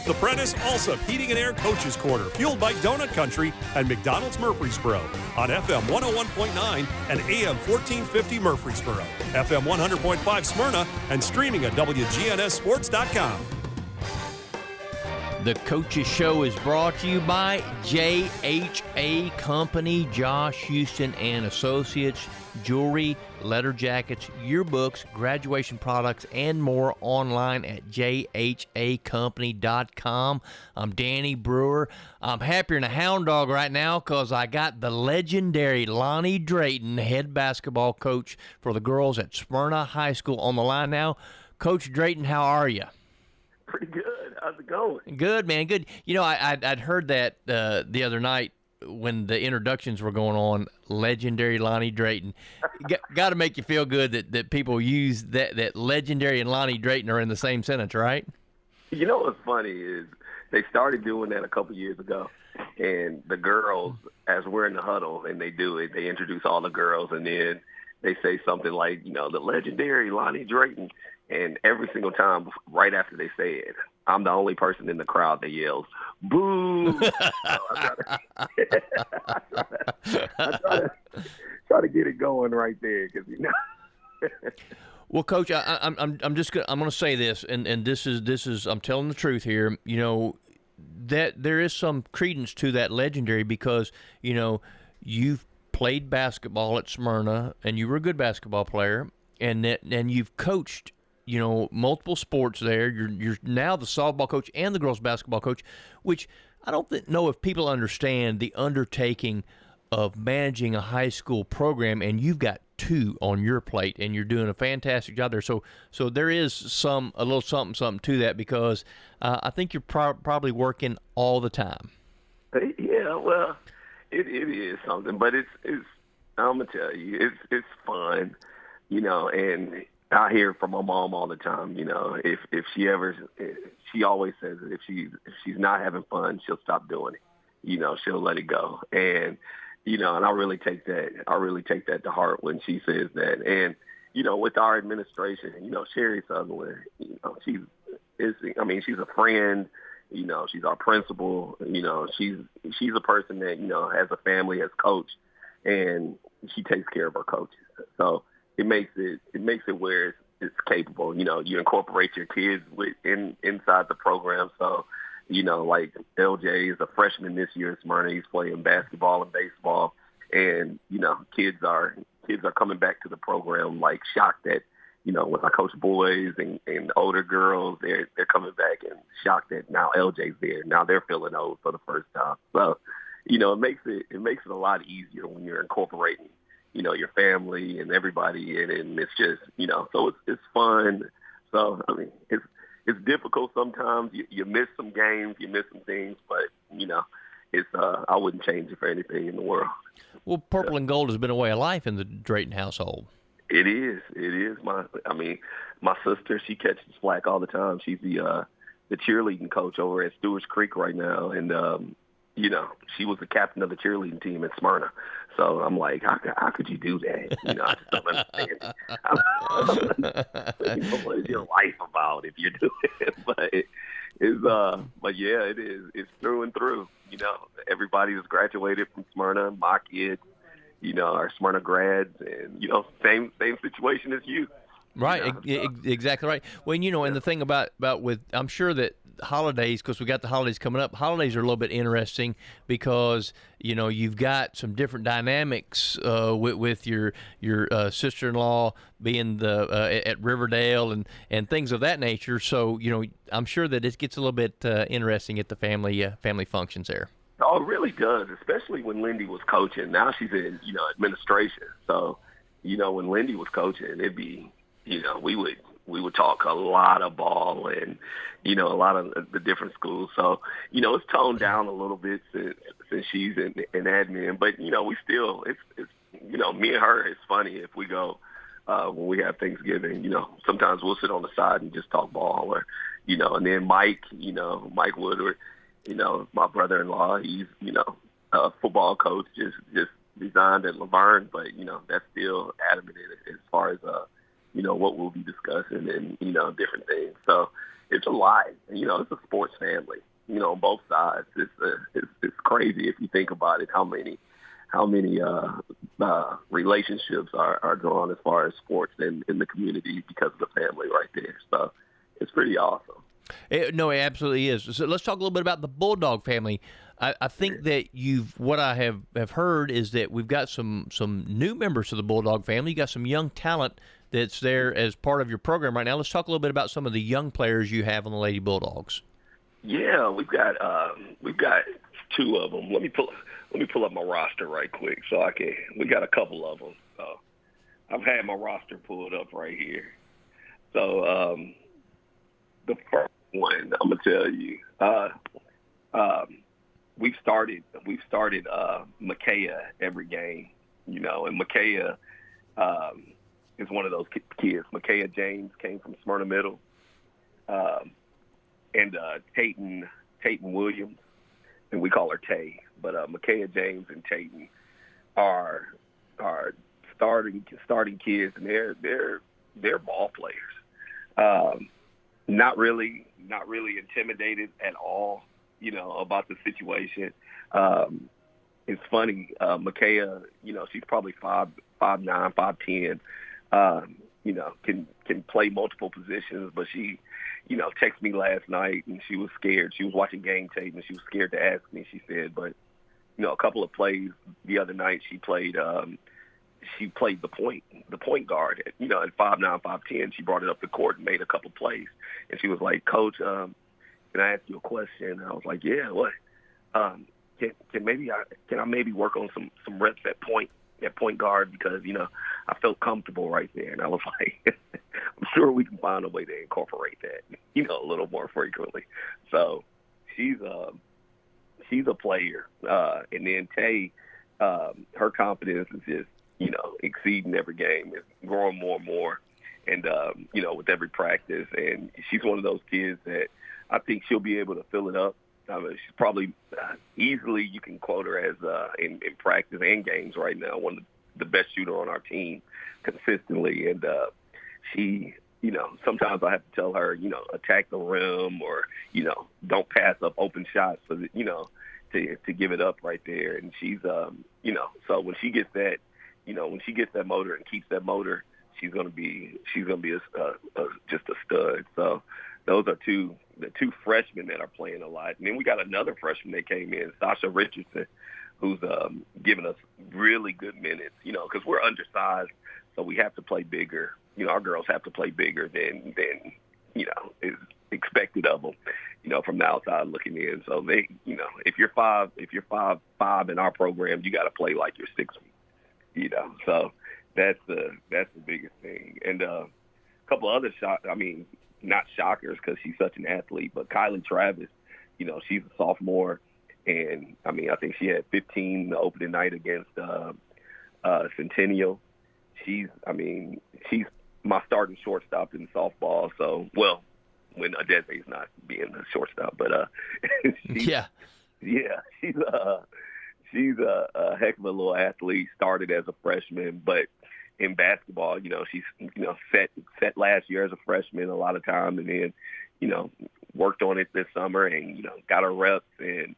The Prentice Allsup Heating and Air Coaches Corner, fueled by Donut Country and McDonald's Murfreesboro on FM 101.9 and AM 1450 Murfreesboro, FM 100.5 Smyrna, and streaming at WGNSSports.com. The Coaches Show is brought to you by JHA Company, Josh Houston and Associates, jewelry, letter jackets, yearbooks, graduation products, and more online at jhacompany.com. I'm Danny Brewer. I'm happier than a hound dog right now because I got the legendary Lonnie Drayton, head basketball coach for the girls at Smyrna High School, on the line now. Coach Drayton, how are you? Pretty good. How's it going? Good, man. Good. You know, I'd heard that the other night when the introductions were going on. Legendary Lonnie Drayton. Got to make you feel good that people use that legendary and Lonnie Drayton are in the same sentence, right? You know what's funny is they started doing that a couple years ago, and the girls, as we're in the huddle and they do it, they introduce all the girls, and then they say something like, you know, the legendary Lonnie Drayton. And every single time, right after they say it, I'm the only person in the crowd that yells, boo! So I try to get it going right there, because, you know. Well, Coach, I'm just gonna say this, and this is I'm telling the truth here. You know, that there is some credence to that legendary, because, you know, you've played basketball at Smyrna and you were a good basketball player, and you've coached, you know, multiple sports there. You're now the softball coach and the girls basketball coach, which I don't know if people understand the undertaking of managing a high school program, and you've got two on your plate, and you're doing a fantastic job there. So there is a little something to that, because I think you're probably working all the time. Yeah, well, it is something, but it's I'm gonna tell you, it's fun, you know, and I hear from my mom all the time, you know, if she always says that if she's not having fun, she'll stop doing it. You know, she'll let it go. And, you know, and I really take that to heart when she says that. And, you know, with our administration, you know, Sherry Sutherland, you know, she's a friend, you know, she's our principal, you know, she's a person that, you know, has a family, has coached, and she takes care of her coaches. So it makes it where it's capable. You know, you incorporate your kids inside the program. So, you know, like LJ is a freshman this year at Smyrna. He's playing basketball and baseball, and, you know, kids are coming back to the program like shocked that, you know, when I coach boys and older girls, they're coming back and shocked that now LJ's there. Now they're feeling old for the first time. So, you know, it makes it a lot easier when you're incorporating, you know, your family and everybody, and it's just, you know, so it's fun. So, I mean, it's difficult sometimes. You miss some games, you miss some things, but, you know, it's I wouldn't change it for anything in the world. Well, purple and gold has been a way of life in the Drayton household. It is. My sister, she catches flack all the time. She's the cheerleading coach over at Stewart's Creek right now, and you know, she was the captain of the cheerleading team at Smyrna. So I'm like, how could you do that? You know, I just don't understand. You know, what is your life about if you do it? But yeah, it is. It's through and through. You know, everybody who's graduated from Smyrna, my kids, you know, are Smyrna grads, and, you know, same situation as you. Right, you know, exactly right. Well, you know, and the thing about with, I'm sure that holidays, because we got the holidays coming up, holidays are a little bit interesting because, you know, you've got some different dynamics with your sister-in-law being at Riverdale and things of that nature. So, you know, I'm sure that it gets a little bit interesting at the family functions there. Oh, it really does, especially when Lindy was coaching. Now she's in, you know, administration. So, you know, when Lindy was coaching, it'd be, you know, we would talk a lot of ball and, you know, a lot of the different schools. So, you know, it's toned down a little bit since she's in admin. But, you know, we still, it's you know, me and her, it's funny if we go, when we have Thanksgiving, you know, sometimes we'll sit on the side and just talk ball, or, you know, and then Mike Woodward, you know, my brother-in-law, he's, you know, a football coach, just resigned at Laverne, but, you know, that's still adamant as far as, you know, what we'll be discussing and, you know, different things. So, it's a lot. It's a sports family. On both sides. It's crazy if you think about it. How many relationships are drawn as far as sports in the community because of the family right there. So it's pretty awesome. No, it absolutely is. So let's talk a little bit about the Bulldog family. I think that what I have heard is that we've got some new members to the Bulldog family. You got some young talent that's there as part of your program right now. Let's talk a little bit about some of the young players you have on the Lady Bulldogs. Yeah, we've got two of them. Let me pull up my roster right quick so I can. We got a couple of them. So I've had my roster pulled up right here. So the first one I'm gonna tell you, we've started Micaiah every game, and Micaiah is one of those kids. Micaiah James came from Smyrna Middle. And Tayton Williams, and we call her Tay, but Micaiah James and Tayton are starting kids, and they're ball players. Not really intimidated at all, about the situation. It's funny, Micaiah, she's probably 5'9", 5'10", can play multiple positions, but she texted me last night and she was scared. She was watching game tape and she was scared to ask me, she said, but a couple of plays the other night she played the point guard at 5'9", 5'10". She brought it up the court and made a couple plays. And she was like, Coach, can I ask you a question? And I was like, yeah, what? Can I maybe work on some reps at point guard because, I felt comfortable right there. And I was like, I'm sure we can find a way to incorporate that, a little more frequently. So she's a player. And then Tay, her confidence is just, exceeding every game. It's growing more and more. And, with every practice. And she's one of those kids that I think she'll be able to fill it up. I mean, she's probably easily, you can quote her as in practice and games right now, one of the best shooter on our team consistently. And she, sometimes I have to tell her, attack the rim or, don't pass up open shots so that, to give it up right there. And she's, so when she gets that, when she gets that motor and keeps that motor, she's going to be just a stud. So those are the two freshmen that are playing a lot. And then we got another freshman that came in, Sasha Richardson, who's giving us really good minutes, because we're undersized, so we have to play bigger. Our girls have to play bigger than is expected of them, from the outside looking in. So they, if you're 5'5" in our program, you got to play like you're 6 feet, So that's the biggest thing. And a couple other not shockers because she's such an athlete, but Kylie Travis, she's a sophomore, and I think she had 15 the opening night against Centennial. She's my starting shortstop in softball. So, well, when Adese's not being the shortstop, but she's a heck of a little athlete. Started as a freshman, but in basketball, she's, set last year as a freshman a lot of time, and then, worked on it this summer and, got her reps and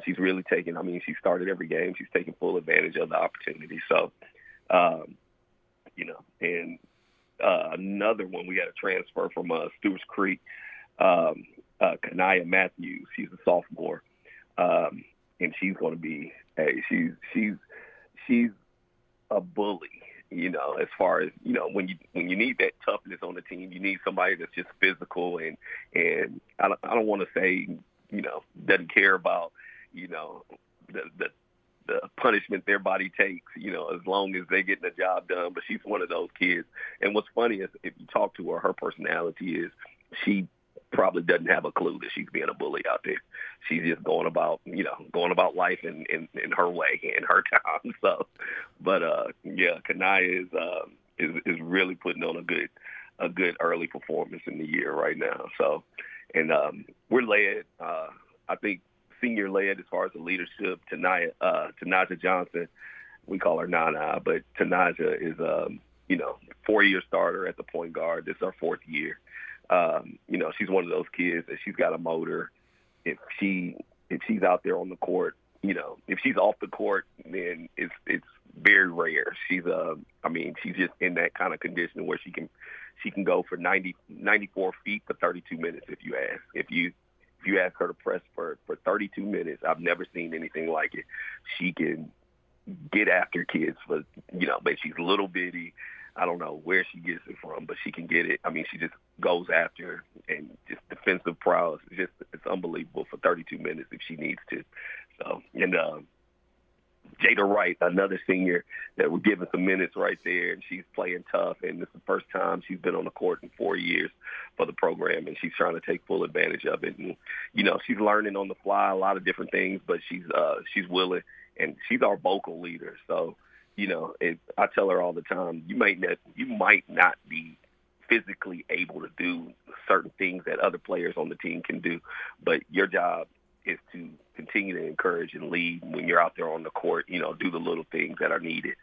she's really taking, she started every game. She's taking full advantage of the opportunity. So, and another one, we got a transfer from Stewart's Creek, Kanaya Matthews. She's a sophomore. And she's going to be, she's a bully. As far as, when you need that toughness on the team, you need somebody that's just physical and I don't want to say, doesn't care about, the punishment their body takes, as long as they're getting the job done. But she's one of those kids. And what's funny is if you talk to her personality is she probably doesn't have a clue that she's being a bully out there. She's just going about life in her way, in her time. So, but Kanaya is really putting on a good early performance in the year right now. So, and we're led, I think senior led as far as the leadership. Tanaja Johnson, we call her Nana, but Tanaja is 4-year starter at the point guard. This is our 4th year. She's one of those kids that she's got a motor. If she's out there on the court, if she's off the court, then it's very rare. She's just in that kind of condition where she can go for 94 feet for 32 minutes if you ask. If you ask her to press for 32 minutes, I've never seen anything like it. She can get after kids but she's little bitty. I don't know where she gets it from, but she can get it. I mean, she just goes after, and just defensive prowess. It's unbelievable for 32 minutes if she needs to. So, and Jada Wright, another senior that we're giving some minutes right there, and she's playing tough, and it's the first time she's been on the court in 4 years for the program, and she's trying to take full advantage of it. And, she's learning on the fly a lot of different things, but she's willing, and she's our vocal leader. So, I tell her all the time, you might not be physically able to do certain things that other players on the team can do, but your job is to continue to encourage and lead when you're out there on the court. Do the little things that are needed,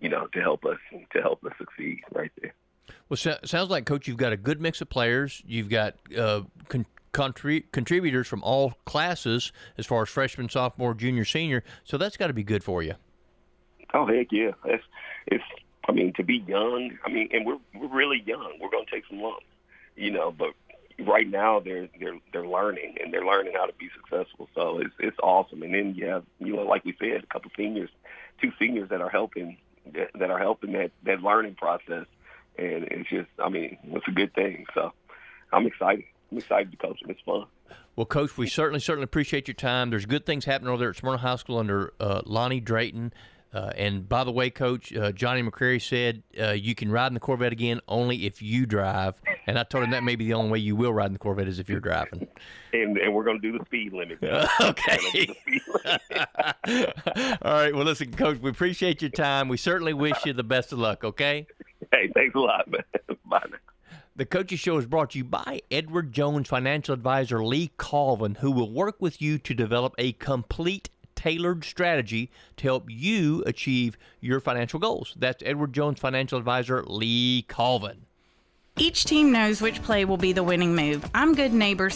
to help us succeed right there. Well, sounds like, Coach, you've got a good mix of players. You've got contributors from all classes as far as freshman, sophomore, junior, senior. So that's got to be good for you. Oh, heck yeah! To be young. And we're really young. We're going to take some lumps, But right now they're learning, and they're learning how to be successful. So it's awesome. And then you have, like we said, a couple seniors, 2 seniors that are helping that learning process. And it's just, it's a good thing. So I'm excited. I'm excited to coach, and it's fun. Well, Coach, we certainly appreciate your time. There's good things happening over there at Smyrna High School under Lonnie Drayton. And by the way, Coach, Johnny McCrary said you can ride in the Corvette again only if you drive. And I told him that may be the only way you will ride in the Corvette is if you're driving. And we're going to do the speed limit. Okay. All right. Well, listen, Coach, we appreciate your time. We certainly wish you the best of luck, okay? Hey, thanks a lot, man. Bye now. The Coaches Show is brought to you by Edward Jones financial advisor Lee Colvin, who will work with you to develop a complete tailored strategy to help you achieve your financial goals. That's Edward Jones financial advisor Lee Colvin. Each team knows which play will be the winning move. I'm Good Neighbors